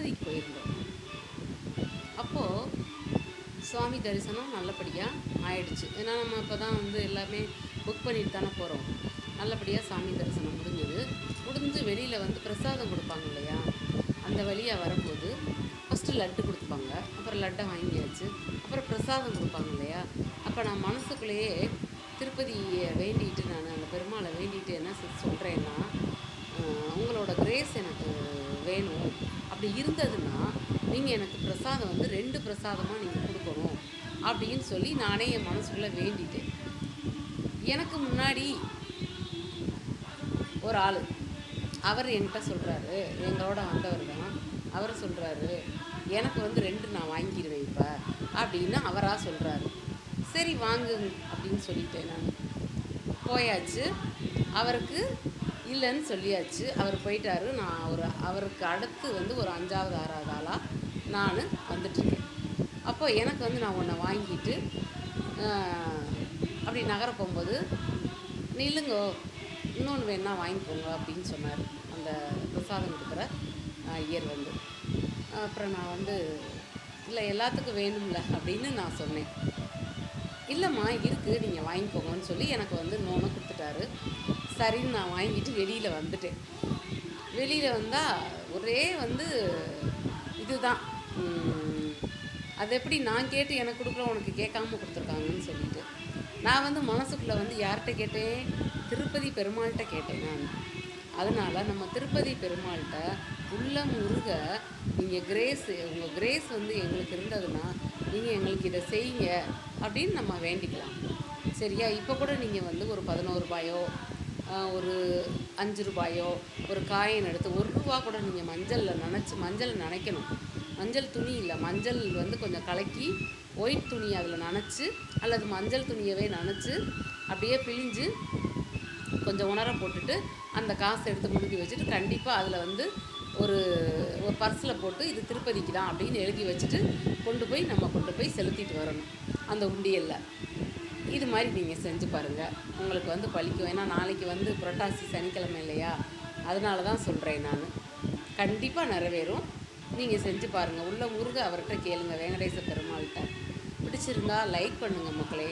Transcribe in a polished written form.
திருப்பதிக்கு போயிருந்தோம். அப்போது சுவாமி தரிசனம் நல்லபடியாக ஆயிடுச்சு. ஏன்னா நம்ம இப்போ தான் வந்து எல்லாமே புக் பண்ணிட்டு தானே போகிறோம். நல்லபடியாக சாமி தரிசனம் முடிஞ்சு வெளியில் வந்து பிரசாதம் கொடுப்பாங்க இல்லையா, அந்த வழியாக வரும்போது ஃபஸ்ட்டு லட்டு கொடுப்பாங்க. அப்புறம் லட்டை வாங்கியாச்சு. அப்புறம் பிரசாதம் கொடுப்பாங்க இல்லையா. அப்போ நான் மனசுக்குள்ளேயே திருப்பதியை வேண்டிட்டு, நான் அந்த பெருமாளை வேண்டிட்டு என்ன சொல்கிறேன்னா, உங்களோட கிரேஸ் எனக்கு வேணும். அப்படி இருந்ததுன்னா நீங்கள் எனக்கு பிரசாதம் வந்து 2 பிரசாதமாக நீங்கள் கொடுக்கணும் அப்படின்னு சொல்லி நானே என் மனசுக்குள்ளே வேண்டிட்டேன். எனக்கு முன்னாடி ஒரு ஆள், அவர் என்கிட்ட சொல்கிறாரு, எங்களோட வந்தவர் தான், அவர் சொல்கிறாரு, எனக்கு வந்து 2 நான் வாங்கிடுவேன் இப்போ அப்படின்னு அவராக சொல்கிறாரு. சரி வாங்கு அப்படின்னு சொல்லிட்டேன். நான் போயாச்சு. அவருக்கு இல்லைன்னு சொல்லியாச்சு. அவர் போயிட்டாரு. நான் அவருக்கு அடுத்து வந்து ஒரு 5வது 6வது ஆளாக நான் வந்துட்டுருக்கேன். அப்போ எனக்கு வந்து நான் ஒன்றை வாங்கிட்டு அப்படி நகர போகும்போது, நில்லுங்கோ, இன்னொன்று வேணா வாங்கிக்கோங்க அப்படின்னு சொன்னார் அந்த பிரசாதம் கொடுக்குற ஐயர் வந்து. அப்புறம் நான் வந்து இல்லை எல்லாத்துக்கும் வேணும்ல அப்படின்னு நான் சொன்னேன். இல்லைம்மா இருக்குது, நீங்கள் வாங்கிக்கோங்கன்னு சொல்லி எனக்கு வந்து இன்னொன்று கொடுத்துட்டாரு. சரின்னு நான் வாங்கிட்டு வெளியில் வந்துட்டேன். வெளியில் வந்தால் ஒரே வந்து இதுதான், அது எப்படி நான் கேட்டு எனக்கு கொடுக்கல, உனக்கு கேட்காம கொடுத்துருக்காங்கன்னு சொல்லிட்டு நான் வந்து மனசுக்குள்ளே வந்து யார்கிட்ட கேட்டேன், திருப்பதி பெருமாள்கிட்ட கேட்டேன் நான். அதனால் நம்ம திருப்பதி பெருமாள்கிட்ட உள்ளம் உருக, நீங்கள் உங்கள் கிரேஸ் வந்து எங்களுக்கு இருந்ததுன்னா நீங்கள் எங்களுக்கு இதை செய்யுங்க அப்படின்னு நம்ம வேண்டிக்கலாம். சரியா? இப்போ கூட நீங்கள் வந்து ஒரு 11 ரூபாயோ ஒரு 5 ரூபாயோ ஒரு காயின் எடுத்து ₹1 கூட நீங்கள் மஞ்சளை நனைக்கணும். மஞ்சள் துணி இல்லை, மஞ்சள் வந்து கொஞ்சம் கலக்கி ஒயிட் துணி அதில் நனைச்சி, அல்லது மஞ்சள் துணியவே நனைச்சி அப்படியே பிழிஞ்சு கொஞ்சம் உணர போட்டுட்டு அந்த காசை எடுத்து முழுகி வச்சுட்டு, கண்டிப்பாக அதில் வந்து ஒரு பர்ஸில் போட்டு இது திருப்பதிக்கு தான் அப்படின்னு எழுதி வச்சுட்டு கொண்டு போய் செலுத்திட்டு வரணும் அந்த உண்டியலில். இது மாதிரி நீங்கள் செஞ்சு பாருங்கள், உங்களுக்கு வந்து பழிக்கும். ஏன்னா நாளைக்கு வந்து புரட்டாசி சனிக்கிழமை இல்லையா, அதனால தான் சொல்கிறேன் நான். கண்டிப்பாக நிறைவேறும். நீங்கள் செஞ்சு பாருங்கள். உள்ள முருக அவர்கிட்ட கேளுங்க, வெங்கடேச பெருமாள்கிட்ட. பிடிச்சிருந்தா லைக் பண்ணுங்கள் மக்களே.